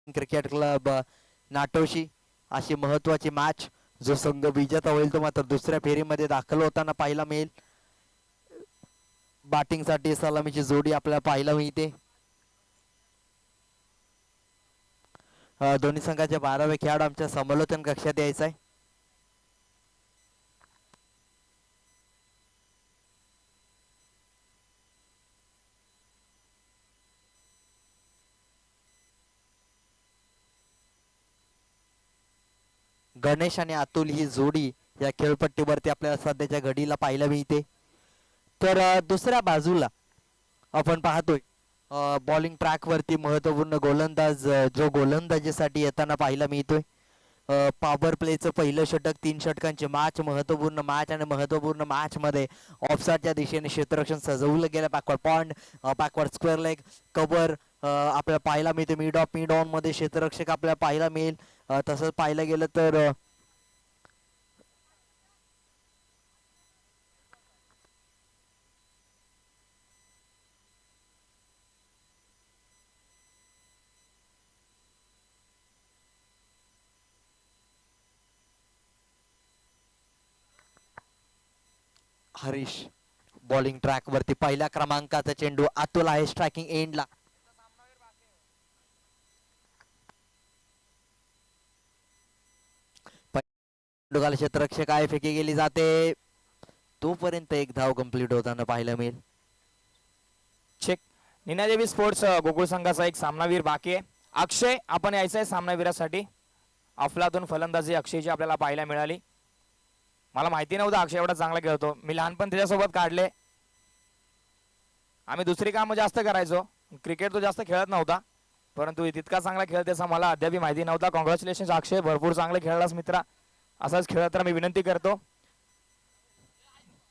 Cricket club नाटोशी अशी महत्वाची match जो संघ विजेता होईल तो मात्र दुसऱ्या फेरीमध्ये दाखल होताना पाहायला मिळेल. बॅटिंगसाठी सलामीची जोडी आपल्याला पाहायला मिळते. दोन्ही संघाचे 12वे खेळाडू आमच्या समालोचन कक्षात यायचा आहे. गणेश आणि अतुल ही जोडी या खेळपट्टीवरती आपल्याला सध्याच्या घडीला पाहायला मिळते. तर दुसऱ्या बाजूला आपण पाहतोय बॉलिंग ट्रॅक वरती महत्वपूर्ण गोलंदाज जो गोलंदाजीसाठी येताना पाहायला मिळतोय. पॉवर प्लेचं पहिलं षटक 3 षटकांची मॅच, महत्वपूर्ण मॅच आणि महत्वपूर्ण मॅच मध्ये ऑफसाईडच्या दिशेने क्षेत्ररक्षण सजवलं गेलं. Backward point, backward square leg, cover आपल्याला पाहायला मिळते. मिड ऑन मध्ये क्षेत्ररक्षक आपल्याला पाहायला मिळेल. तसंच पाहायला गेलं तर हरीश बॉलिंग ट्रॅक वरती पहिल्या क्रमांकाचा चेंडू अतुल आहे स्ट्रायकिंग एंडला. क्षेत्ररक्षक आहे, फेकी गेली जाते. तोपर्यंत एक धाव कंप्लीट होताना पाहायला मिळेल. चेक. निनादेवी स्पोर्ट्स गोकुळ संघाचा एक सामनावीर बाकी आहे. अक्षय आपण यायचं आहे सामनावीरासाठी. अफलातून फलंदाजी अक्षयची आपल्याला पाहायला मिळाली. मला माहिती नव्हतं अक्षय एवढा चांगला खेळतो. मी लहानपण त्याच्यासोबत काढले. आम्ही दुसरी कामं जास्त करायचो. क्रिकेट तो जास्त खेळत नव्हता, परंतु तितका चांगला खेळत त्याचा मला अद्याप माहिती नव्हता. कॉंग्रॅच्युलेशन अक्षय, भरपूर चांगले खेळलास मित्रा. असाच खेळत मी विनंती करतो.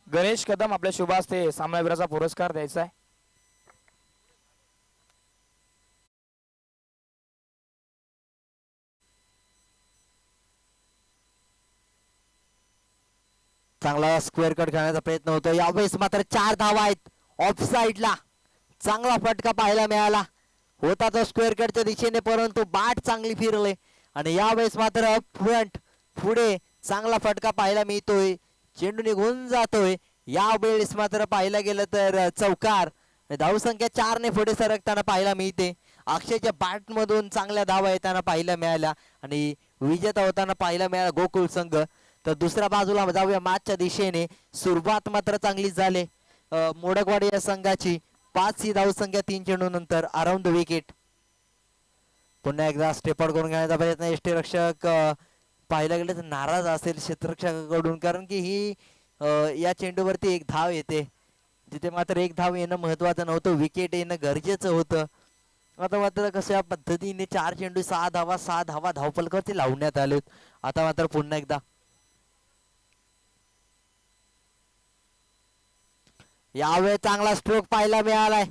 गणेश कदम आपल्या शुभ हस्ते सामनावीराचा पुरस्कार द्यायचा आहे. चांगला स्क्वेअर कट खेळण्याचा प्रयत्न होतो. यावेळेस मात्र 4 धावा आहेत ऑफ साइडला. चांगला फटका पाहायला मिळाला होता तो स्क्वेअर कटच्या दिशेने, परंतु बॅट चांगली फिरले आणि यावेळेस मात्र फ्रंट पुढे चांगला फटका पाहायला मिळतोय. चेंडू निघून जातोय. यावेळेस मात्र पाहायला गेलं तर चौकार. धावसंख्या 4 ने पुढे सरकताना पाहायला मिळते. अक्षयच्या बॅट मधून चांगल्या धावा येताना पाहायला मिळाल्या आणि विजेता होताना पाहायला मिळाला गोकुळ संघ. तर दुसऱ्या बाजूला जाऊया मॅचच्या दिशेने. सुरुवात मात्र चांगली झाली मोडकवाडी या संघाची. 5 ही धावसंख्या 3 चेंडू नंतर अराउंड द विकेट. पुन्हा एकदा स्टेपआउट करून घेण्याचा प्रयत्न. यष्टीरक्षक पाहायला गेलं तर नाराज असेल क्षेत्ररक्षकाकडून, कारण की ही या चेंडूवरती एक धाव येते जिथे मात्र एक धाव येणं महत्वाचं नव्हतं, विकेट येणं गरजेचं होतं. आता मात्र कशा पद्धतीने 4 चेंडू 6 धावा 6 धावा धावफलकावरती लावण्यात आलेत. आता मात्र पुन्हा एकदा यावेळी चांगला स्ट्रोक पाहायला मिळालाय.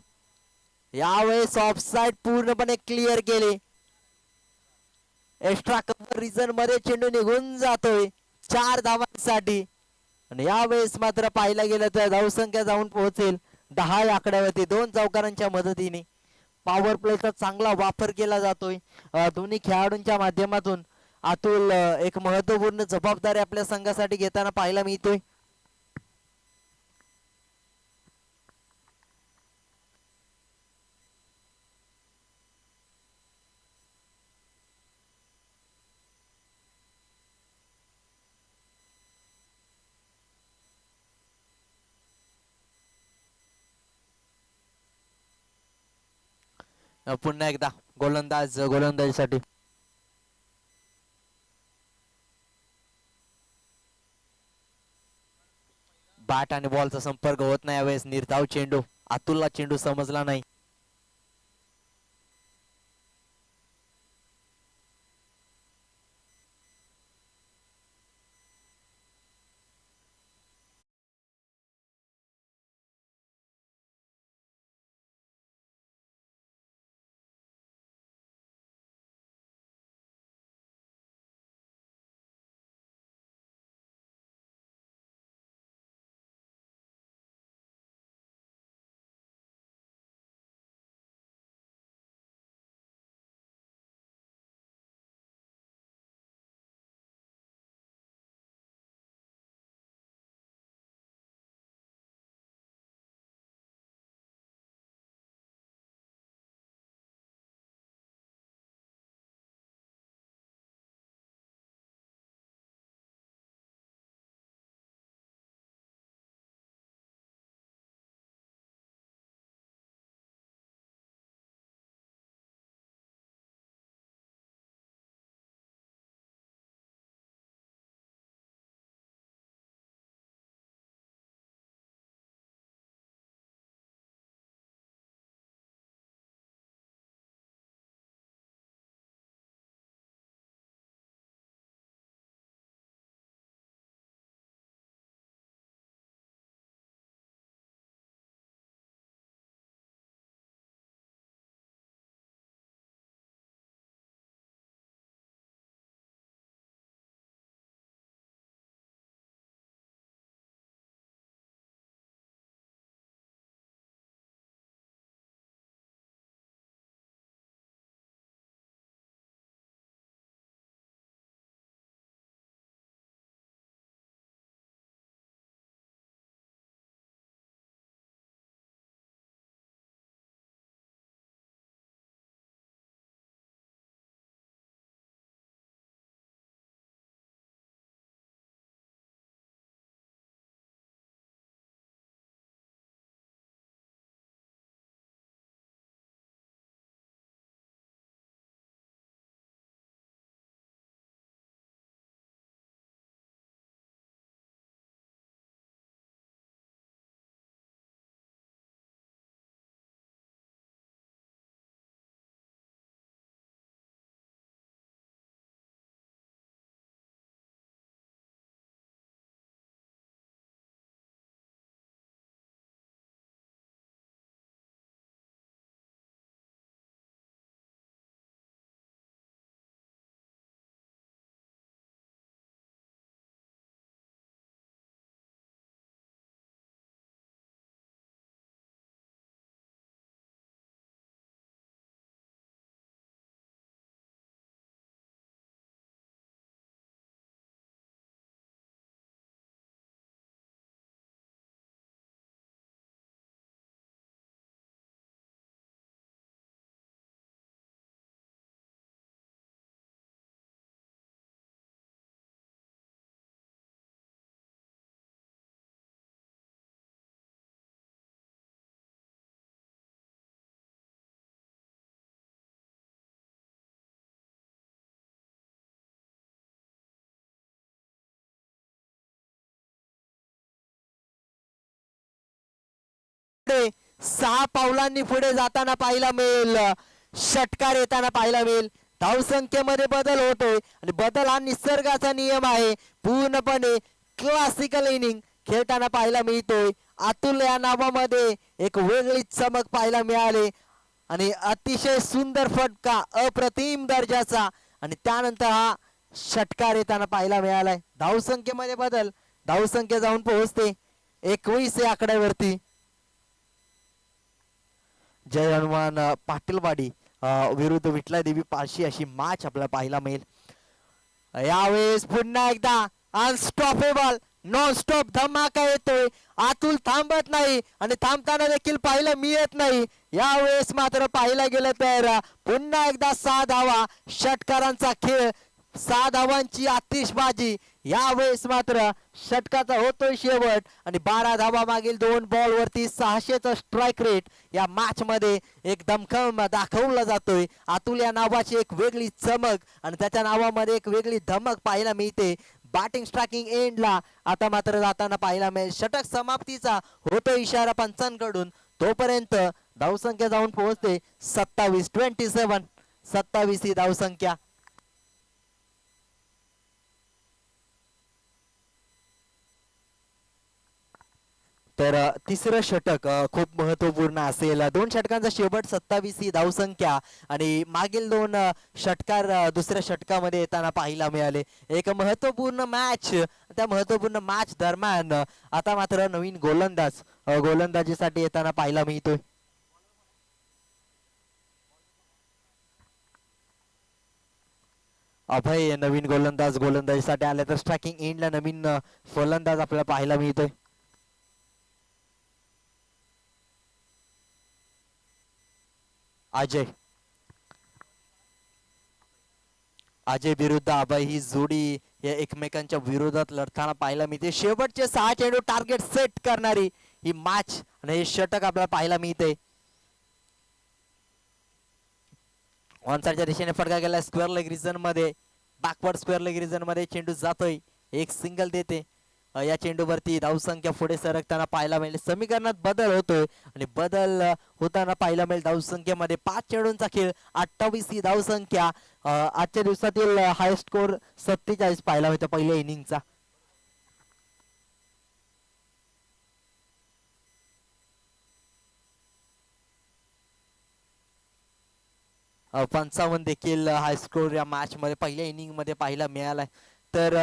यावेळेस ऑफसाइड पूर्णपणे क्लिअर केले. एक्स्ट्रा कव्हर रिजन मध्ये चेंडू निघून जातोय 4 धावांसाठी आणि यावेळेस मात्र पाहायला गेलं तर धावसंख्या जाऊन पोहोचेल 10 या आकड्यावरती. 2 चौकारांच्या मदतीने पॉवर प्लेचा चांगला वापर केला जातोय दोन्ही खेळाडूंच्या माध्यमातून. अतुल एक महत्वपूर्ण जबाबदारी आपल्या संघासाठी घेताना पाहायला मिळतोय. पुन्हा एकदा गोलंदाजीसाठी बॅट आणि बॉलचा संपर्क होत नाही. यावेळेस निर्धाव चेंडू. अतुलला चेंडू समजला नाही. 6 पावलांनी पुढे जाताना पाहायला मिळेल, षटकार येताना पाहायला मिळेल. धावसंख्येमध्ये बदल होतोय आणि बदल हा निसर्गाचा नियम आहे. पूर्णपणे क्लासिकल इनिंग खेळताना पाहायला मिळतोय. अतुल या नावामध्ये एक वेगळीच चमक पाहायला मिळाली आणि अतिशय सुंदर फटका, अप्रतिम दर्जाचा, आणि त्यानंतर हा षटकार येताना पाहायला मिळालाय. धावसंख्येमध्ये बदल, धावसंख्या जाऊन पोहोचते 21 या आकड्यावरती. जय हनुमान पाटीलवाडी विरुद्ध विठला देवी पारशी अशी मॅच आपल्याला पाहायला मिळेल. यावेळेस पुन्हा एकदा अनस्टॉपेबल नॉन स्टॉप धमाका येतोय. अतुल थांबत नाही आणि थांबताना देखील पाहायला मिळत नाही. यावेळेस मात्र पाहायला गेलं तर पुन्हा एकदा 6 धावा, षटकारांचा खेळ, 6 धावांची आतिषबाजी. यावेळेस मात्र षटकाचा होतोय शेवट आणि 12 धावा मागील 2 बॉल वरती 600चा स्ट्राईक रेट या मॅच मध्ये एक दमखम दाखवला जातोय. अतुल या नावाची एक वेगळी चमक आणि त्याच्या नावामध्ये एक वेगळी धमक पाहायला मिळते. बॅटिंग स्ट्रायकिंग एंडला आता मात्र जाताना पाहायला मिळेल. षटक समाप्तीचा होतो इशारा पंचांकडून. तोपर्यंत धावसंख्या जाऊन पोहोचते 27 ही धावसंख्या. तर तिसरं षटक खूप महत्वपूर्ण असेल. 2 षटकांचा शेवट, 27 ही धावसंख्या आणि मागील 2 षटकार दुसऱ्या षटकामध्ये येताना पाहायला मिळाले. एक महत्वपूर्ण मॅच. त्या महत्वपूर्ण मॅच दरम्यान आता मात्र नवीन गोलंदाज गोलंदाजीसाठी येताना पाहायला मिळतोय. अभय नवीन गोलंदाज गोलंदाजीसाठी आले. तर स्ट्रायकिंग एंडला नवीन फलंदाज आपल्याला पाहायला मिळतोय. अजय विरुद्ध अभय ही जोडी या एकमेकांच्या विरोधात लढताना पाहायला मिळते. शेवटचे 6 चेंडू टार्गेट सेट करणारी ही मॅच आणि हे षटक आपल्याला पाहायला मिळते. ऑनसाइडच्या दिशेने फटका गेला स्क्वेअर लेग रिजन मध्ये, बॅकवर्ड स्क्वेअर लेग रिजन मध्ये चेंडू जातोय. एक सिंगल देते. या चेंडूवरती धावसंख्या पुढे सरकताना पाहायला मिळेल. समीकरणात बदल होतोय आणि बदल होताना पाहायला मिळेल धावसंख्येमध्ये. 5 चेंडूंचा खेळ, 28 ही धावसंख्या. आजच्या दिवसातील हाय स्कोर 47 पाहायला मिळतो पहिल्या इनिंगचा. पंचावन्न देखील हाय स्कोर या मॅच मध्ये पहिल्या इनिंग मध्ये पाहायला मिळालाय. तर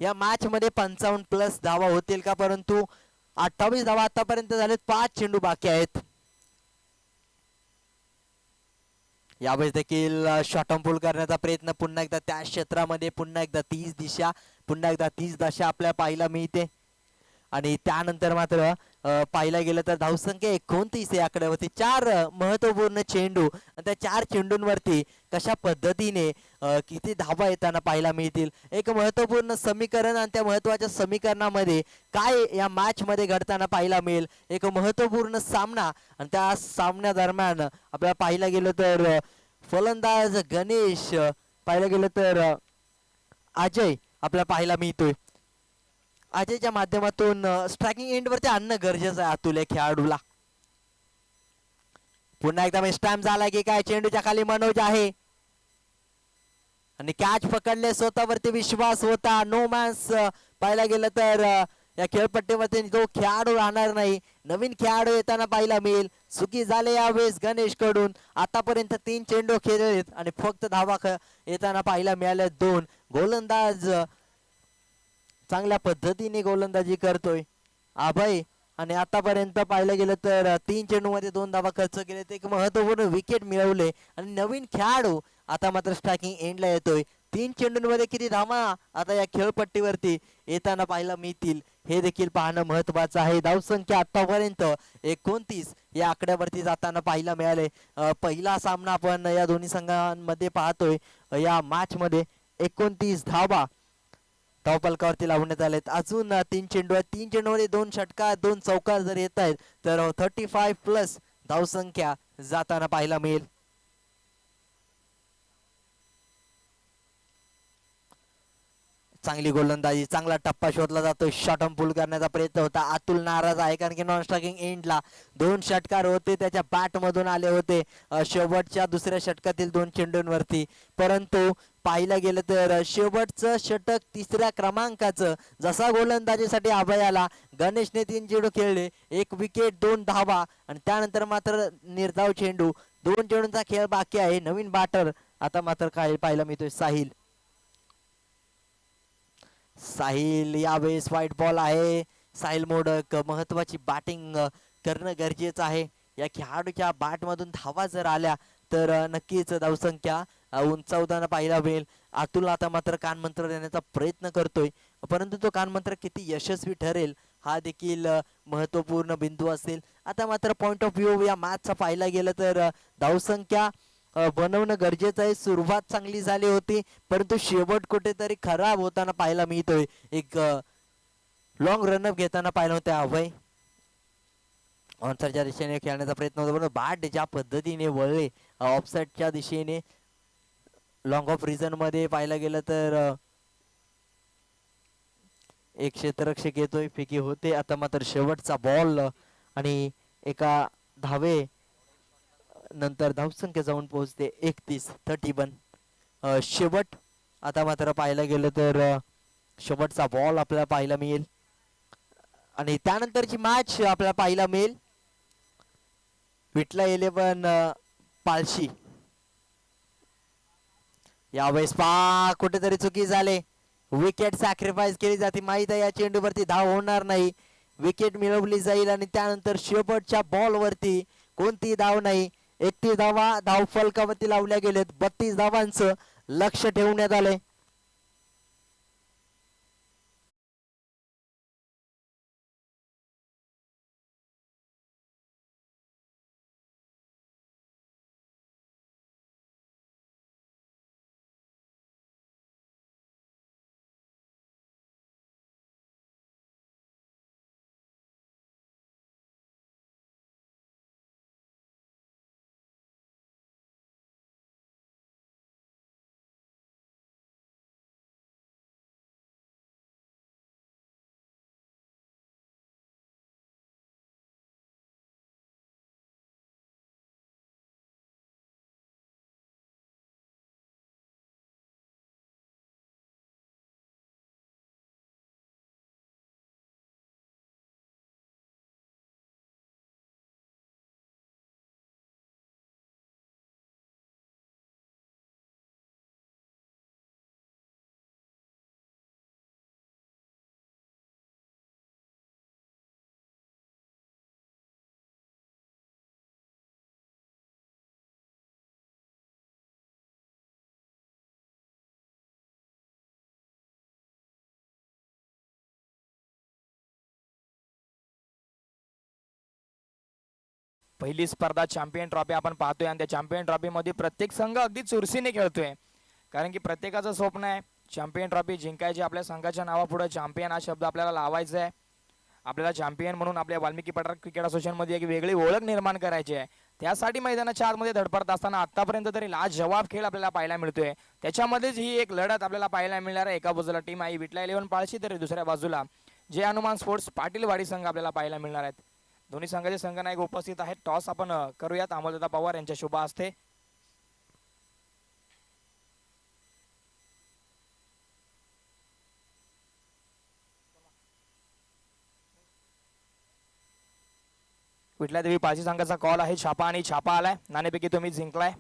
या मॅच मध्ये 55 प्लस धावा होतील का, परंतु 28 धावा आतापर्यंत झालेत. 5 चेंडू बाकी आहेत. यावेळेस देखील शॉर्ट पूल करण्याचा प्रयत्न, पुन्हा एकदा त्या क्षेत्रामध्ये पुन्हा एकदा 30 दिशा, पुन्हा एकदा 30 दशा आपल्याला पाहायला मिळते. आणि त्यानंतर मात्र पाहायला गेलं तर धावसंख्या 29 या आकड्यावरती. 4 महत्वपूर्ण चेंडू, त्या 4 चेंडूंवरती कशा पद्धतीने किती धावा येताना पाहायला मिळतील, एक महत्वपूर्ण समीकरण आणि त्या महत्वाच्या समीकरणामध्ये काय या मॅच मध्ये घडताना पाहायला मिळेल, एक महत्वपूर्ण सामना. आणि त्या सामन्या दरम्यान आपल्याला पाहायला गेलं तर फलंदाज गणेश, पाहायला गेलं तर अजय आपल्याला पाहायला मिळतोय. अजयच्या माध्यमातून स्ट्रायकिंग एंड वरती आणणं गरजेचं आहे अतुल या खेळाडूला. पुन्हा एकदा स्टॅम्प झाला की काय, चेंडूच्या खाली मनोज आहे आणि कॅच पकडले. स्वतःवरती विश्वास होता. नो मॅन्स पाहायला गेलं तर या खेळपट्टीवरती तो खेळाडू राहणार नाही. नवीन खेळाडू येताना पाहायला मिळेल. चुकी झाले यावेळेस गणेश कडून. आतापर्यंत 3 चेंडू खेळलेत आणि फक्त धावा येताना पाहायला मिळाल्या 2. गोलंदाज चांगल्या पद्धतीने गोलंदाजी करतोय अभय. आणि आतापर्यंत पाहायला गेलं तर 3 चेंडू मध्ये 2 धावा खर्च केले, एक महत्वपूर्ण विकेट मिळवले. आणि नवीन खेळाडू आता मात्र स्ट्रायकिंग एंडला येतोय. 3 चेंडूंमध्ये किती धावा आता या खेळपट्टीवरती येताना पाहायला मिळतील हे देखील पाहणं महत्वाचं आहे. धावसंख्या आतापर्यंत 29 या आकड्यावरती जाताना पाहायला मिळाले. पहिला सामना आपण या दोन्ही संघांमध्ये पाहतोय. या मॅच मध्ये 29 धावा धावफलकावरती लावण्यात आलेत. अजून 3 चेंडू आहेत. 3 चेंडूमध्ये 2 षटकार 2 चौकार जर येत आहेत तर 35 प्लस धावसंख्या जाताना पाहायला मिळेल. चांगली गोलंदाजी, चांगला टप्पा शोधला जातो. शॉट ऑन पुल करण्याचा प्रयत्न होता. अतुल नाराज आहे कारण की नॉन स्ट्रायकिंग एंडला 2 षटकार होते त्याच्या बॅट मधून आले होते शेवटच्या दुसऱ्या षटकातील 2 चेंडूंवरती. परंतु पाहिलं गेलं तर शेवटचं षटक 3ऱ्या क्रमांकाचं जसा गोलंदाजीसाठी अभय आला, गणेशने 3 चेंडू खेळले, 1 विकेट 2 धावा आणि त्यानंतर मात्र निर्धाव चेंडू. 2 चेंडूंचा खेळ बाकी आहे. नवीन बॅटर आता मात्र काय पाहायला मिळतोय साहिल. साहिल यावेळेस व्हाईट बॉल आहे. साहिल मोडक महत्वाची बॅटिंग करणं गरजेचं आहे. या खेळाडूच्या बॅट मधून धावा जर आल्या तर नक्कीच धावसंख्या उंचावताना पाहायला मिळेल. अतुल आता मात्र कानमंत्र देण्याचा प्रयत्न करतोय, परंतु तो कानमंत्र किती यशस्वी ठरेल हा देखील महत्वपूर्ण बिंदू असेल. आता मात्र पॉइंट ऑफ व्ह्यू या मॅचचा पाहायला गेलं तर धावसंख्या बनवणं गरजेचं आहे. सुरुवात चांगली झाली होती परंतु शेवट कुठेतरी खराब होताना पाहायला मिळतोय. एक लॉंग रनअप घेताना पाहिलं होतं अभय. ऑनसाइडच्या दिशेने खेळण्याचा प्रयत्न होता पण बॅट ज्या पद्धतीने वळले ऑफसाइडच्या दिशेने, लॉंग ऑफ रिझन मध्ये पाहायला गेलं तर एक क्षेत्ररक्षक येतोय, फेकी होते. आता मात्र शेवटचा बॉल आणि एका धावे नंतर धावसंख्या जाऊन पोहोचते 31 शेवट. आता मात्र पाहायला गेलं तर शेवटचा बॉल आपल्याला पाहायला मिळेल आणि त्यानंतरची मॅच आपल्याला पाहायला मिळेल. विटला 11 पालशी. यावेळेस कुठेतरी चुकी झाले, विकेट सॅक्रिफाईस केली जाते. माहित आहे या चेंडूवरती धाव होणार नाही, विकेट मिळवली जाईल आणि त्यानंतर शेवटच्या बॉल वरती कोणती धाव नाही. 31 धावा धाव फलकावरती लावल्या गेलेत. 32 धावांचं लक्ष ठेवण्यात आलंय. पहिली स्पर्धा चॅम्पियन ट्रॉफी आपण पाहतोय आणि त्या चॅम्पियन ट्रॉफी मध्ये प्रत्येक संघ अगदी चुरशीने खेळतोय, कारण की प्रत्येकाचं स्वप्न आहे चॅम्पियन ट्रॉफी जिंकायची. आपल्या संघाच्या नावापुढे चॅम्पियन हा शब्द आपल्याला लावायचा आहे. आपल्याला चॅम्पियन म्हणून आपल्या वाल्मिकी पठार क्रिकेट असोसिएशन मध्ये एक वेगळी ओळख निर्माण करायची आहे. त्यासाठी मैदानाच्या आतमध्ये धडपडत असताना आतापर्यंत तरी लाजवाब खेळ आपल्याला पाहायला मिळतोय. त्याच्यामध्येच ही एक लढत आपल्याला पाहायला मिळणार आहे. एका बाजूला टीम आहे विटला 11 पाळशी, तर दुसऱ्या बाजूला जे हनुमान स्पोर्ट्स पाटीलवाडी संघ आपल्याला पाहायला मिळणार आहेत. दोन्ही संघाचे संघनायक उपस्थित आहेत. टॉस आपण करूयात अमोलदादा पवार यांच्या शुभ हस्ते. विटला देवी पाळशी संघाचा कॉल आहे. छापा आणि छापा आलाय. नाणेपैकी तुम्ही जिंकलाय.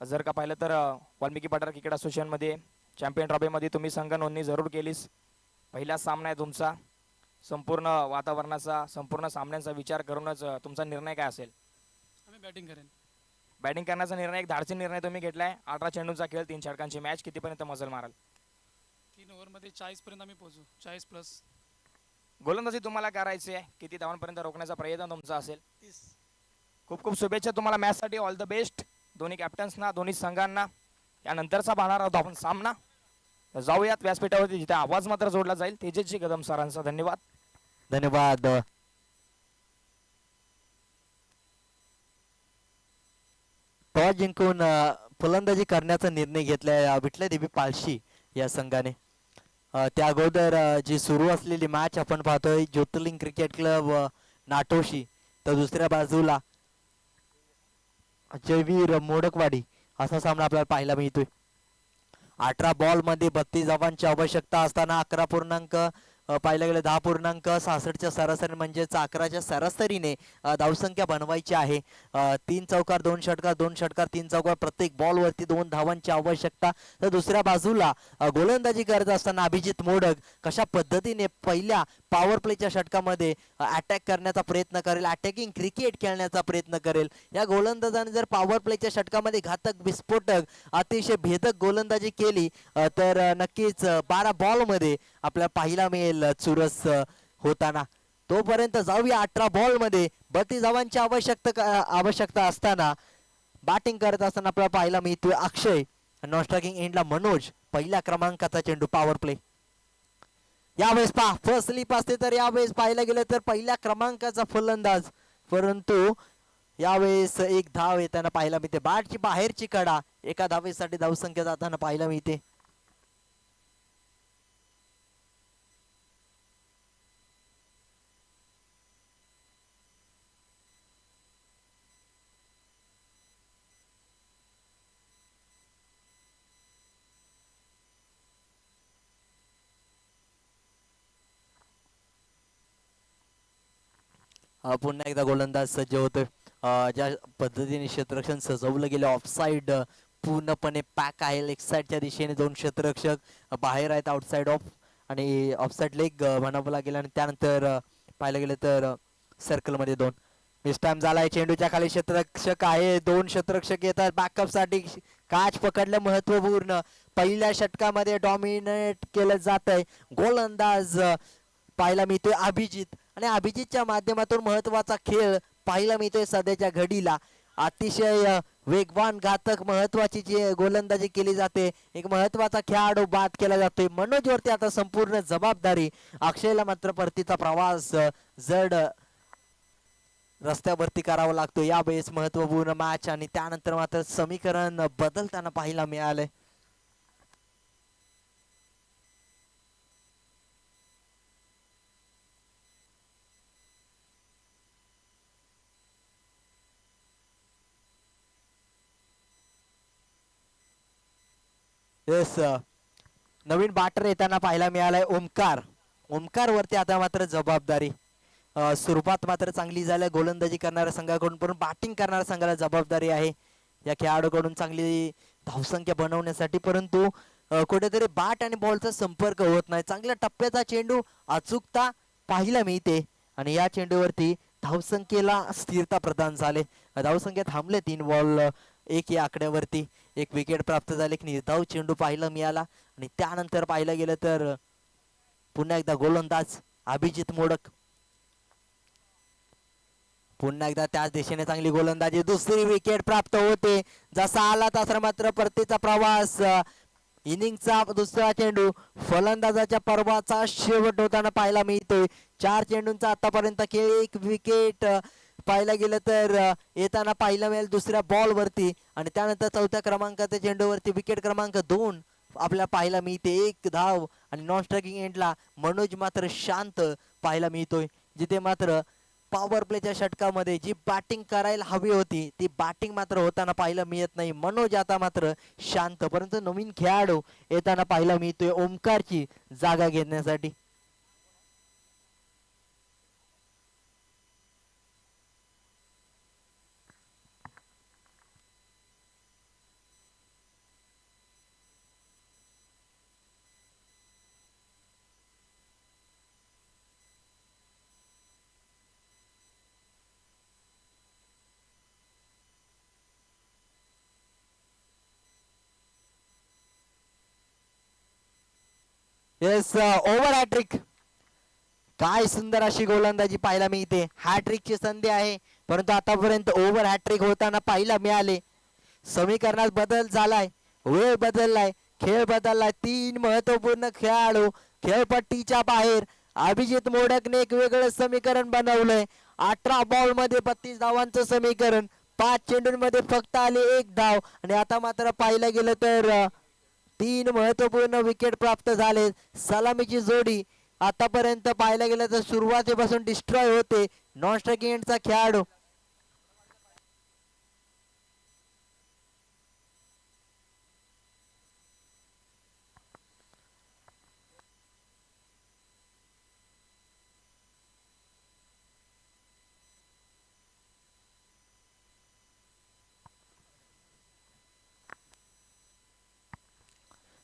जर का पाहिलं तर वाल्मिकी पठार क्रिकेट असोसिएशन मध्ये चॅम्पियन ट्रॉफी मध्ये तुम्ही संघ नोंदणी जरूर केलीस. पहिला सामना आहे तुमचा. संपूर्ण वातावरणाचा, संपूर्ण सामन्यांचा विचार करूनच तुमचा निर्णय काय असेल? आम्ही बॅटिंग करेन. बॅटिंग करण्याचा निर्णय, एक धाडसी निर्णय तुम्ही घेतलाय. 18 चेंडूंचा खेळ, 3 षटकांची मॅच. कितीपर्यंत मजल माराल? 3 ओव्हरमध्ये 40 पर्यंत आम्ही पोहोचू. 40 प्लस. गोलंदाजी तुम्हाला करायची आहे. किती धावांपर्यंत रोखण्याचा प्रयत्न तुमचा असेल? 30. खूप खूप शुभेच्छा तुम्हाला मॅचसाठी. ऑल द बेस्ट दोन्ही कॅप्टन्सना, दोन्ही संघांना. यानंतरचा पाहणार आहोत आपण सामना. जाऊयात व्यासपीठावरती जिथे आवाज मात्र जोडला जाईल. तेजस्वी कदम सरांचा धन्यवाद. धन्यवाद. टॉस जिंकून फलंदाजी करण्याचा निर्णय घेतलाय विटला देवी पाळशी या संघाने. त्या अगोदर जी सुरू असलेली मॅच आपण पाहतोय ज्योतिर्लिंग क्रिकेट क्लब नाटोशी, तर दुसऱ्या बाजूला जयवीर मोडकवाडी असा सामना आपल्याला पाहायला मिळतोय. 18 बॉल मध्ये 32 धावांची आवश्यकता असताना 11 पाहिलं गेलं 10.66च्या सरासरी म्हणजेच 11च्या सरासरीने धावसंख्या बनवायची आहे. 3 चौकार 2 षटकार 2 षटकार 3 चौकार प्रत्येक बॉल वरती 2 धावांची आवश्यकता. तर दुसऱ्या बाजूला गोलंदाजी करत असताना अभिजित मोडक कशा पद्धतीने पहिल्या पॉवर प्लेच्या षटकामध्ये अटॅक करण्याचा प्रयत्न करेल, अटॅकिंग क्रिकेट खेळण्याचा प्रयत्न करेल. या गोलंदाजाने जर पॉवर प्लेच्या षटकामध्ये घातक विस्फोटक अतिशय भेदक गोलंदाजी केली तर नक्कीच 12 बॉल मध्ये आपल्याला पाहायला मिळेल चुरस होताना. तोपर्यंत जाऊया 18 बॉल मध्ये 32 धावांची आवश्यकता असताना बॅटिंग करत असताना आपल्याला पाहायला मिळतोय अक्षय, नॉन स्ट्रायकिंग एंडला मनोज. पहिल्या क्रमांकाचा चेंडू पॉवर प्ले. यावेळेस फर्स्ट स्लिप असते तर यावेळेस पाहायला गेलं तर पहिल्या क्रमांकाचा फलंदाज, परंतु यावेळेस एक धाव येताना पाहायला मिळते. बॅटची बाहेरची कडा, एका धावेसाठी धावसंख्या जाताना पाहायला मिळते. पुन्हा एकदा गोलंदाज सज्ज होतोय. ज्या पद्धतीने क्षेत्ररक्षण सजवलं गेलं, ऑफसाईड पूर्णपणे पॅक आहे. लेग साईडच्या दिशेने 2 क्षेत्ररक्षक बाहेर आहेत, आउटसाइड ऑफ आणि ऑफसाईड लेग म्हणावं लागेल. आणि त्यानंतर पाहायला गेलं तर सर्कल मध्ये 2 मिस टाइम झालाय. चेंडूच्या खाली क्षेत्ररक्षक आहे, 2 क्षेत्ररक्षक येतात बॅकअप साठी. काच पकडलं महत्वपूर्ण. पहिल्या षटकामध्ये डॉमिनेट केलं जात आहे. गोलंदाज पाहायला मिळतोय अभिजित, आणि अभिजितच्या माध्यमातून महत्वाचा खेळ पाहायला मिळतोय सध्याच्या घडीला. अतिशय वेगवान घातक महत्वाची जी गोलंदाजी केली जाते. एक महत्वाचा खेळाडू बाद केला जातोय. मनोज वरती आता संपूर्ण जबाबदारी. अक्षयला मात्र परतीचा प्रवास जड रस्त्यावरती करावा लागतो. यावेळेस महत्वपूर्ण मॅच आणि त्यानंतर मात्र समीकरण बदलताना पाहायला मिळालंय. येस, नवीन बॅटर येताना पाहायला मिळालाय ओमकार वरती आता मात्र जबाबदारी. सुरुवात मात्र चांगली झाली गोलंदाजी करणाऱ्या संघाकडून, पण बॅटिंग करणाऱ्या संघाला जबाबदारी आहे या खेळाडूकडून चांगली धावसंख्या बनवण्यासाठी. परंतु कुठेतरी बॅट आणि बॉलचा संपर्क होत नाही. चांगल्या टप्प्याचा चेंडू अचूकता पाहायला मिळते आणि या चेंडूवरती धावसंख्येला स्थिरता प्रदान झाले. धावसंख्या थांबले 3 बॉल 1 या आकड्यावरती. एक विकेट प्राप्त झाले, एक निर्धाव चेंडू पाहायला मिळाला. आणि त्यानंतर पाहायला गेलं तर पुन्हा एकदा गोलंदाज अभिजित मोडक. पुन्हा एकदा त्याच दिशेने चांगली गोलंदाजी. दुसरी विकेट प्राप्त होते. जसा आला तसा मात्र परतीचा प्रवास. इनिंगचा दुसरा चेंडू फलंदाजाच्या पर्वाचा शेवट होताना पाहायला मिळतोय. 4 चेंडूंचा आतापर्यंत खेळ, 1 विकेट पाहायला गेलं तर येताना पाहायला मिळेल दुसऱ्या बॉल वरती. आणि त्यानंतर 4थ्या क्रमांकाच्या चेंडूवरती विकेट क्रमांक 2 आपल्याला पाहायला मिळते. 1 धाव आणि नॉन स्ट्रायकिंग एंडला मनोज मात्र शांत पाहायला मिळतोय. जिथे मात्र पॉवर प्लेच्या षटकामध्ये जी बॅटिंग करायला हवी होती ती बॅटिंग मात्र होताना पाहायला मिळत नाही. मनोज आता मात्र शांत, परंतु नवीन खेळाडू येताना पाहायला मिळतोय ओमकारची जागा घेण्यासाठी. Yes, over hat trick. काय सुंदर अशी गोलंदाजी पाहायला मिळते. हॅट्रिकची संधी आहे, परंतु आतापर्यंत ओव्हर हॅट्रिक होताना पाहायला मिळाले. समीकरणात बदल झालाय, वेळ बदललाय, खेळ बदललाय. 3 महत्वपूर्ण खेळाडू खेळपट्टीच्या बाहेर. अभिजित मोडकने एक वेगळं समीकरण बनवलंय. 18 बॉल मध्ये 32 धावांचं समीकरण. 5 चेंडूंमध्ये फक्त आले 1 धाव. आणि आता मात्र पाहायला गेलं तर 3 महत्वपूर्ण विकेट प्राप्त झाले. सलामीची जोडी आतापर्यंत पाहायला गेलं तर सुरुवातीपासून डिस्ट्रॉय होते. नॉन स्ट्रायकिंग एंडचा खेळाडू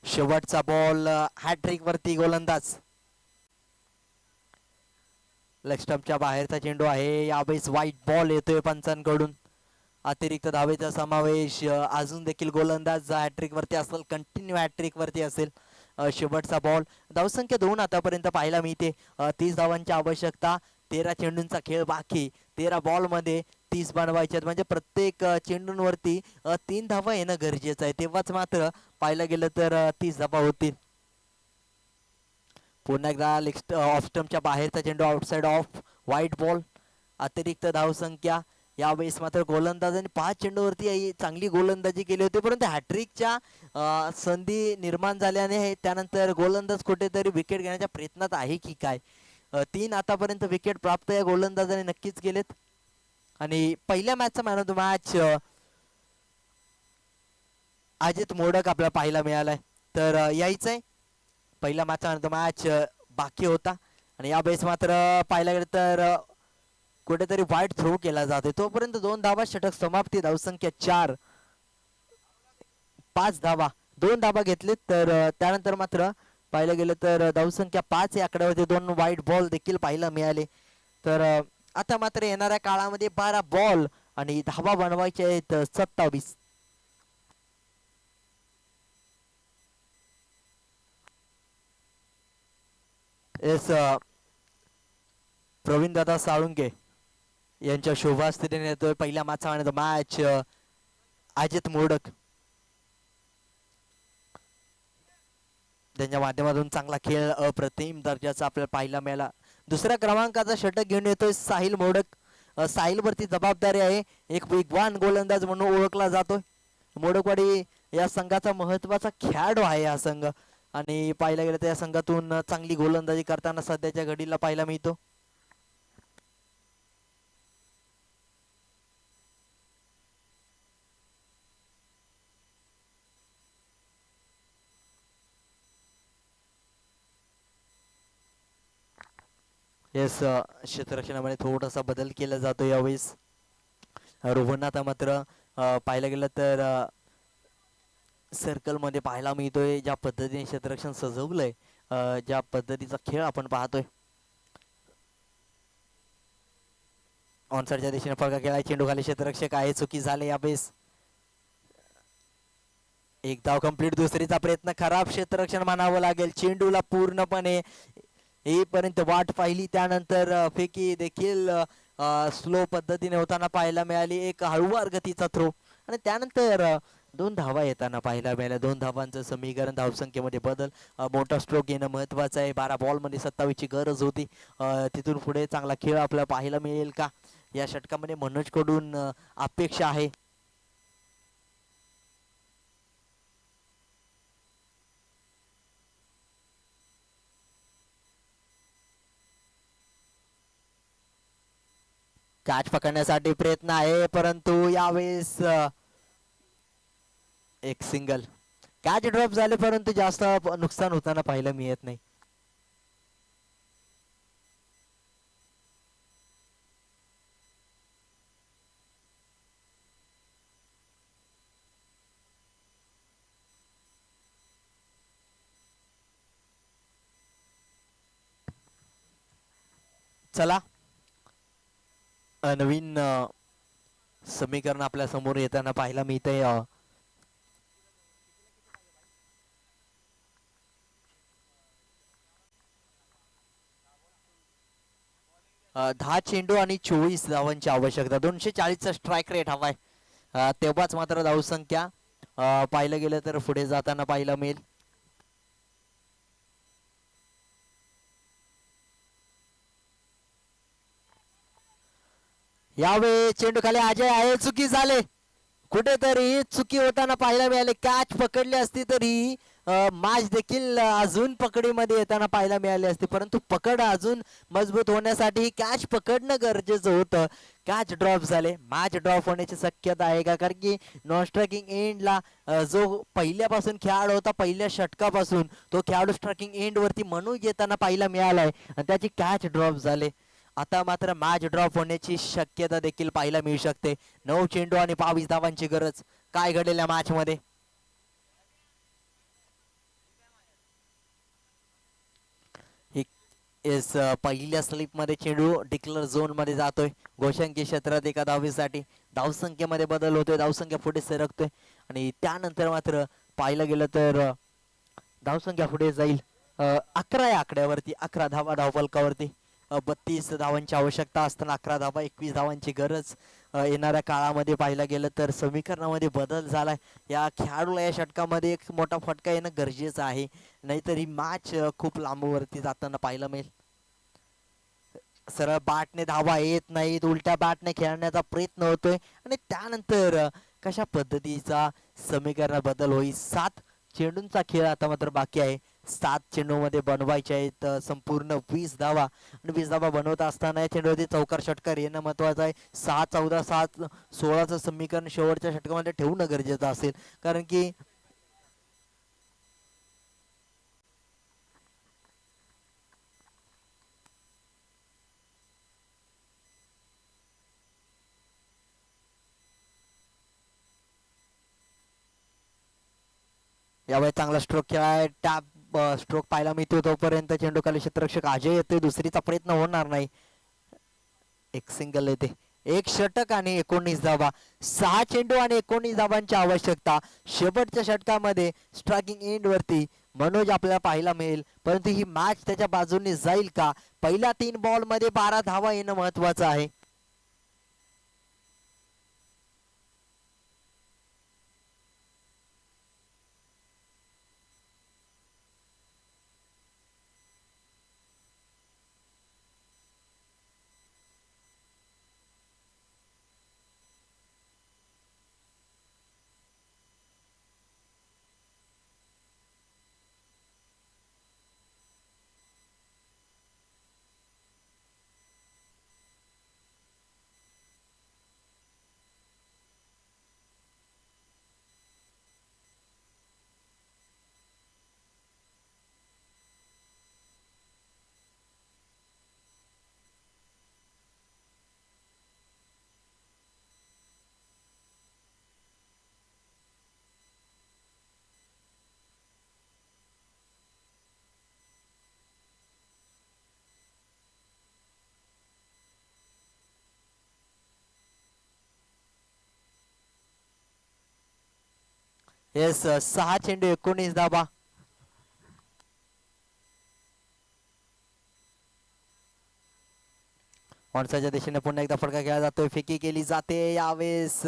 शेवटचा बॉल हॅट्रिक वरती गोलंदाज. लेग स्टंपच्या बाहेरचा चेंडू आहे. यावेळेस वाईट बॉल येतोय पंचांकडून. अतिरिक्त धावेचा समावेश. अजून देखील गोलंदाज हॅट्रिक वरती असेल, कंटिन्यू हॅट्रिक वरती असेल. शेवटचा बॉल. धावसंख्या 2 आतापर्यंत पाहायला मिळते. 30 धावांची आवश्यकता. 13 चेंडूंचा खेळ बाकी. 13 बॉल मध्ये 30 बनवायचे म्हणजे प्रत्येक चेंडूंवरती 3 धावा येणं गरजेचं आहे. तेव्हाच मात्र पाहायला गेलं तर 30 धावा होतील. पुन्हा एकदा ऑफ स्टंपच्या बाहेरचा चेंडू आउटसाइड ऑफ. वाईट बॉल. अतिरिक्त धावसंख्या. यावेळेस मात्र गोलंदाजाने 5 चेंडूवरती चांगली गोलंदाजी केली होती, परंतु हॅट्रिकच्या संधी निर्माण झाल्याने त्यानंतर गोलंदाज कुठेतरी विकेट घेण्याच्या प्रयत्नात आहे की काय. 3 आतापर्यंत विकेट प्राप्त या गोलंदाजाने नक्कीच केलेत. आणि पहिल्या मॅचचा man of the match Ajit Modak आपल्याला पाहायला मिळालाय. तर यायचंय पहिला मॅचचा मॅच बाकी होता आणि यावेळेस मात्र पाहायला गेलं तर कुठेतरी वाईट थ्रो केला जातोय. तोपर्यंत 2 धावा, षटक समाप्ती. धावसंख्या 4. 5 धावा, 2 धावा घेतलेत. तर त्यानंतर मात्र पाहायला गेलं तर धावसंख्या 5 या आकड्यावरती 2 वाईट बॉल देखील पाहायला मिळाले. तर आता मात्र येणाऱ्या काळामध्ये 12 बॉल आणि धावा बनवायचे आहेत 27. एस प्रवीण दादा साळुंके यांच्या शोभास्थितीने येतोय पहिल्या मॅचचा मॅच अजित मोडक. त्यांच्या माध्यमातून चांगला खेळ, अप्रतिम दर्जाचा आपल्याला पाहायला मिळाला. दुसऱ्या क्रमांकाचा षटक घेऊन येतोय साहिल मोडक. साहिल वरती जबाबदारी आहे. एक वेगवान गोलंदाज म्हणून ओळखला जातोय. मोडकवाडी या संघाचा महत्वाचा खेळाडू आहे हा संघ आणि पाहायला गेलं तर या संघातून चांगली गोलंदाजी करताना सध्याच्या घडीला पाहायला मिळतो. येस, क्षेत्ररक्षणामध्ये थोडासा बदल केला जातो यावेळेस. रोहन आता मात्र पाहायला गेलं तर सर्कल मध्ये पाहायला मिळतोय. ज्या पद्धतीने क्षेत्ररक्षण सजवलंय, ज्या पद्धतीचा खेळ आपण पाहतोय. ऑनसाइडच्या दिशेने फळका केला. चेंडू खाली क्षेत्ररक्षक आहे. चुकी झाले यावेळेस. एक धाव कंप्लीट. दुसरीचा प्रयत्न खराब क्षेत्ररक्षण म्हणावं लागेल. चेंडूला पूर्णपणे येईपर्यंत वाट पाहिली, त्यानंतर फेकी देखील स्लो पद्धतीने होताना पाहायला मिळाली. एक हळूवार गतीचा थ्रो आणि त्यानंतर 2 धावा येताना पाहायला मिळाल्या. 2 धावांचं समीकरण. धावसंख्येमध्ये बदल. मोठा स्ट्रोक येणं महत्वाचं आहे. 12 बॉल मध्ये 27 ची गरज होती. तिथून पुढे चांगला खेळ आपल्याला पाहायला मिळेल का या षटकामध्ये मनोज कडून अपेक्षा आहे. कॅच पकडण्यासाठी प्रयत्न आहे, परंतु यावेळेस एक सिंगल. कॅच ड्रॉप झाले परंतु जास्त नुकसान होताना पाहायला मिळत नाही. चला, नवीन समीकरण आपल्या समोर येताना पाहायला मिळतंय. 10 चेंडू आणि 24 धावांची आवश्यकता. 240चा स्ट्राईक रेट हवाय. तेव्हाच मात्र धावसंख्या पाहिलं गेलं तर पुढे जाताना पाहायला मिळेल. यावेळी चेंडू खाली अजय आहे. चुकी झाले. कुठेतरी चुकी होताना पाहायला मिळाले. कॅच पकडली असती तरी मॅच देखील अजून पकडीमध्ये येताना पाहायला मिळाली असते, परंतु पकड अजून मजबूत होण्यासाठी कॅच पकडणं गरजेचं होतं. कॅच ड्रॉप झाले, मॅच ड्रॉप होण्याची शक्यता आहे का? कारण की नॉन स्ट्रायकिंग एंडला जो पहिल्यापासून खेळाडू होता, पहिल्या षटकापासून तो खेळाडू स्ट्रायकिंग एंड वरती म्हणून येताना पाहायला मिळालाय आणि त्याची कॅच ड्रॉप झाले. आता मात्र मॅच ड्रॉप होण्याची शक्यता देखील पाहायला मिळू शकते. 9 चेंडू आणि 22 धावांची गरज. काय घडेल या मॅच मध्ये? पहिल्या स्लिप मध्ये चेंडू डिक्लेअर झोन मध्ये जातोय. गोशंकी क्षेत्रात एका धावेसाठी धावसंख्येमध्ये बदल होतोय, धावसंख्या पुढे सरकतोय आणि त्यानंतर मात्र पाहिलं गेलं तर धावसंख्या पुढे जाईल 11 या आकड्यावरती. 11 धावा धावफलकावरती. 32 धावांची आवश्यकता असताना 11 धावा, 21 धावांची गरज. येणाऱ्या काळामध्ये पाहिलं गेलं तर समीकरणामध्ये बदल झालाय. या खेळाडूला या षटकामध्ये एक मोठा फटका येणं गरजेचं आहे, नाहीतर ही मॅच खूप लांबवरती जाताना पाहायला मिळेल. सरळ बॅटने धावा येत नाहीत, उलट्या बॅटने खेळण्याचा प्रयत्न होतोय आणि त्यानंतर कशा पद्धतीचा समीकरण बदल होईल. 7 चेंडूंचा खेळ आता मात्र बाकी आहे. 7 चेंडूमध्ये बनवायचे आहेत संपूर्ण 20 धावा आणि 20 धावा बनवत असताना या चेंडूवरती चौकार षटकार येणं महत्वाचं आहे. 6-14-7-16चं समीकरण शेवटच्या षटकामध्ये ठेवणं गरजेचं असेल, कारण की यावेळी चांगला स्ट्रोक खेळाय. टॅप स्ट्रोक पाहायला मिळतो. तोपर्यंत चेंडू खाली क्षेत्ररक्षक अजय येतोय, दुसरीचा प्रयत्न होणार नाही. एक सिंगल येते. एक षटक आणि 19 धावा. 6 चेंडू आणि 19 धावांची आवश्यकता. शेवटच्या षटकामध्ये स्ट्रायकिंग एंड वरती मनोज आपल्याला पाहायला मिळेल, परंतु ही मॅच त्याच्या बाजूने जाईल का? पहिल्या 3 बॉल मध्ये 12 धावा येणं महत्वाचं आहे. येस 6 चेंडू 19 धावा. ऑनसाईडच्या दिशेने पुन्हा एकदा फटका खेळला जातोय. फेकी केली जाते, यावेळेस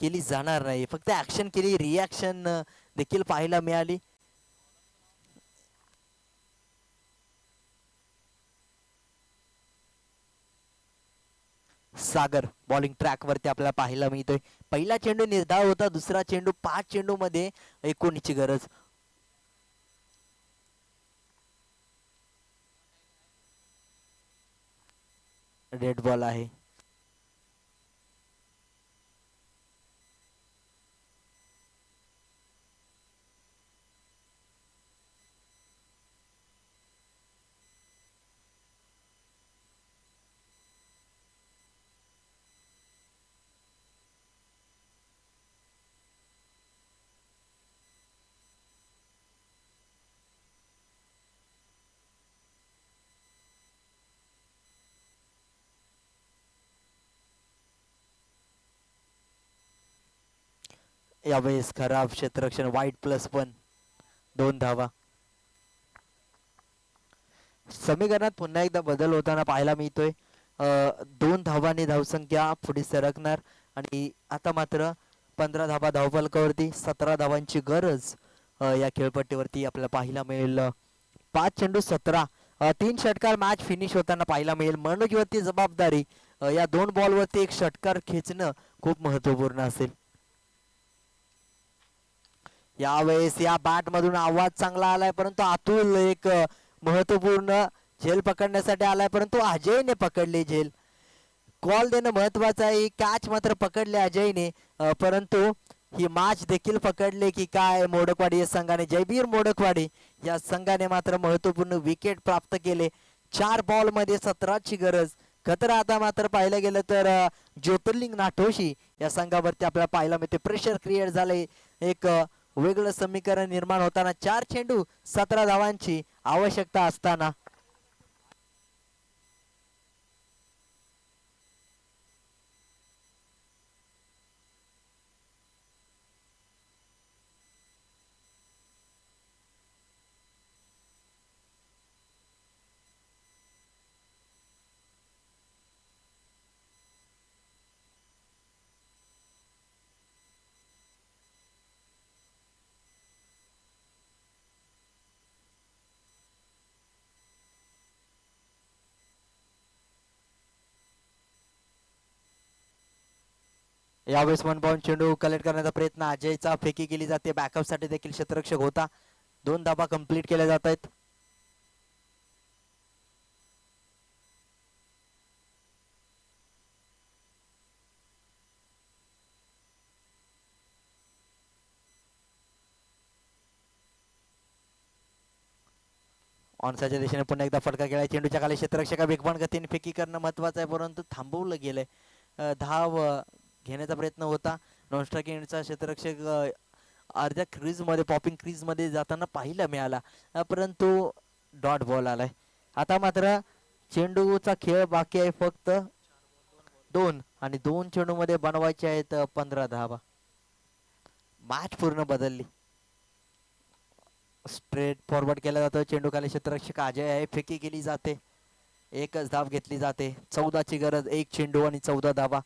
केली जाणार नाही, फक्त ऍक्शन केली. रिॲक्शन देखील पाहायला मिळाली. सागर बॉलिंग ट्रॅक वरती आपल्याला पाहायला मिळतोय. पहिला चेंडू निर्धाव होता, दुसरा चेंडू 5 चेंडू मध्ये 19 ची गरज. रेड बॉल आहे. यावेळेस खराब क्षेत्ररक्षण, वाईट प्लस 1, 2 धावा. समीकरणात पुन्हा एकदा बदल होताना पाहायला मिळतोय. 2 धावांनी धावसंख्या पुढे सरकणार आणि आता मात्र 15 धावा धावफलकावरती. 17 धावांची गरज या खेळपट्टीवरती आपल्याला पाहायला मिळेल. 5 चेंडू 17, 3 षटकार मॅच फिनिश होताना पाहायला मिळेल. मनोज वरती जबाबदारी या 2 बॉल वरती 1 षटकार खेचणं खूप महत्वपूर्ण असेल. यावेळेस या बॅट मधून आवाज चांगला आलाय, परंतु अतुल एक महत्वपूर्ण झेल पकडण्यासाठी आलाय, परंतु अजयने पकडली झेल. कॉल देणं महत्वाचं आहे. कॅच मात्र पकडले अजयने, परंतु ही मॅच देखील पकडले की काय मोडकवाडी या संघाने. जयबीर मोडकवाडी या संघाने मात्र महत्वपूर्ण विकेट प्राप्त केले. 4 बॉल मध्ये 17ची गरज. खतर आता मात्र पाहिलं गेलं तर ज्योतिर्लिंग नाठोशी या संघावरती आपल्याला पाहायला मिळते. प्रेशर क्रिएट झाले, एक वेगळं समीकरण निर्माण होताना. 4 चेंडू 17 धावांची आवश्यकता असताना यावेळेस 1 बाउंड चेंडू कलेक्ट करण्याचा प्रयत्न अजयचा. फेकी केली जाते. बॅकअप साठी देखील क्षेत्ररक्षक होता. 2 धाबा कंप्लीट केल्या जात आहेत. ऑनसाच्या दिशेने पुन्हा एकदा फटका केला. चेंडूच्या खाली क्षेत्ररक्षका वेगवान गतीने फेकी करणं महत्वाचं आहे, परंतु थांबवलं गेलंय. धाव घेण्याचा प्रयत्न होता. नॉन स्ट्रायकिंगचा क्षेत्ररक्षक अर्ध्या क्रीज मध्ये, पॉपिंग क्रीज मध्ये जाताना पाहायला मिळाला, परंतु डॉट बॉल आलाय. आता मात्र चेंडूचा खेळ बाकी आहे फक्त 2 आणि 2 चेंडू मध्ये बनवायचे आहेत 15 धावा. मॅच पूर्ण बदलली. स्ट्रेट फॉरवर्ड केला जातो. चेंडू खाली क्षेत्ररक्षक अजय आहे. फेकी केली जाते. एकच धाव घेतली जाते. 14ची गरज. 1 चेंडू आणि 14 धावा.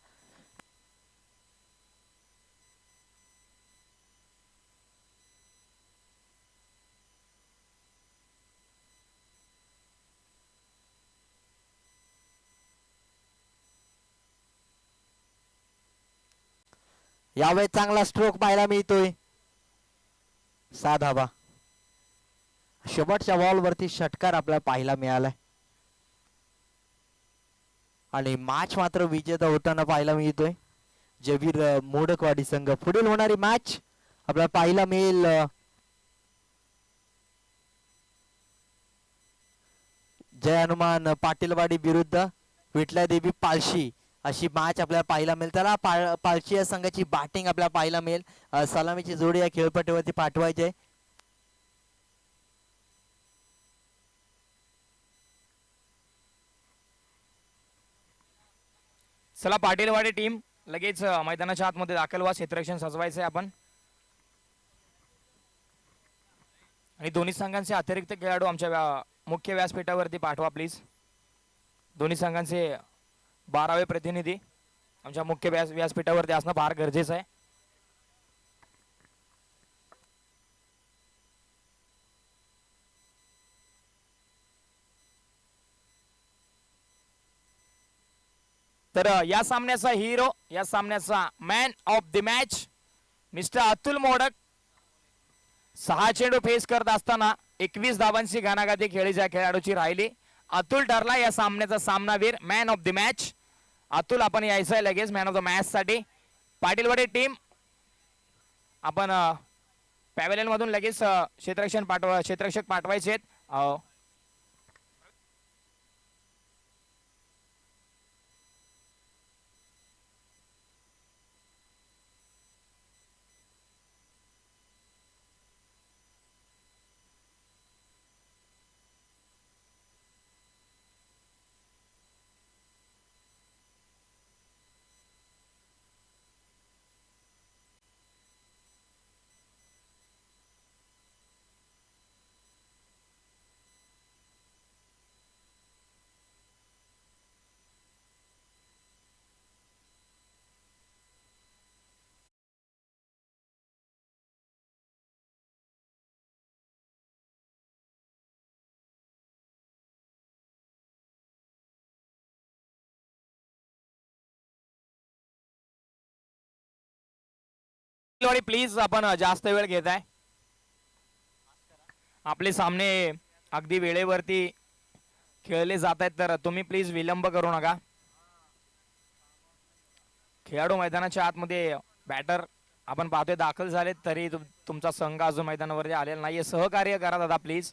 यावेळेस चांगला स्ट्रोक पाहायला मिळतोय. 6 धावा. शेवटच्या बॉल वरती षटकार आपल्याला पाहायला मिळालाय आणि मॅच मात्र विजेता होताना पाहायला मिळतोय जयवीर मोडकवाडी संघ. पुढील होणारी मॅच आपल्याला पाहायला मिळेल जय हनुमान पाटीलवाडी विरुद्ध विठलादेवी पालशी अशी मॅच आपल्याला पाहायला मिळेल. त्याला पालशी या संघाची बॅटिंग आपल्याला पाहायला मिळेल. सलामीची जोडी या खेळपट्टीवरती पाठवायची आहे. चला पाटीलवाडी टीम लगेच मैदानाच्या आतमध्ये दाखल व्हा. क्षेत्ररक्षण सजवायचंय आपण. आणि दोन्ही संघांचे अतिरिक्त खेळाडू आमच्या मुख्य व्यासपीठावरती पाठवा प्लीज. दोन्ही संघांचे 12वे प्रतिनिधी आमच्या मुख्य व्यासपीठावरती असणं फार गरजेचं आहे. तर या सामन्याचा हिरो, या सामन्याचा man of the match mister Atul modak. 6 चेंडू फेस करत असताना 21 धावांची घानाघाती खेळी ज्या खेळाडूची राहिली. अतुल ठरला या सामन्याचा सामनावीर, man of the match. Atul आपण यायचं आहे लगेच मॅन ऑफ द मॅच साठी. पाटीलवाडी टीम आपण पॅव्हेलियन मधून लगेच क्षेत्ररक्षक पाठवायचे आहेत. प्लीज आपण जास्त वेळ घेत आहे. आपले सामने अगदी वेळेवरती खेळले जात आहेत, तर तुम्ही प्लीज विलंब करू नका. खेळाडू मैदानाच्या आतमध्ये बॅटर आपण पाहतोय दाखल झालेत, तरी तुमचा संघ अजून मैदानावरती आलेला नाहीये. सहकार्य करा दादा प्लीज.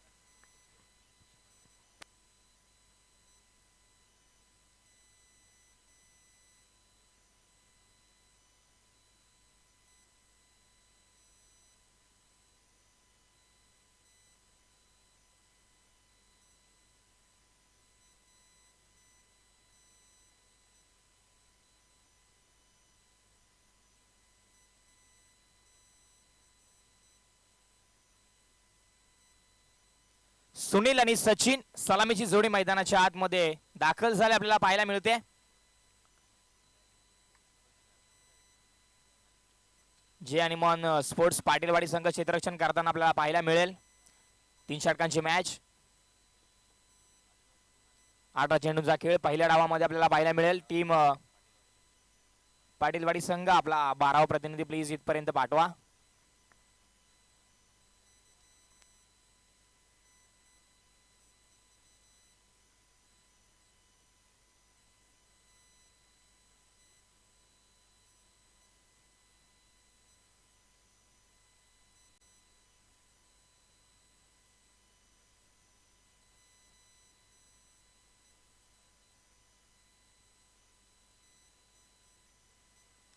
सुनील आणि सचिन सलामीची जोडी मैदानाच्या आतमध्ये दाखल झाले आपल्याला पाहायला मिळते. जे आणि मन स्पोर्ट्स पाटीलवाडी संघ क्षेत्ररक्षण करताना आपल्याला पाहायला मिळेल. 3 षटकांची मॅच, 8 चेंडूंचा खेळ. पहिल्या डावामध्ये आपल्याला पाहायला मिळेल टीम पाटीलवाडी संघ. आपला 12वा प्रतिनिधी प्लीज इथपर्यंत पाठवा.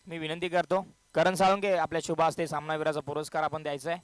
मी विनंती करतो करण साळुंके आपल्या शुभ हस्ते सामनावीराचा पुरस्कार आपण द्यायचा आहे.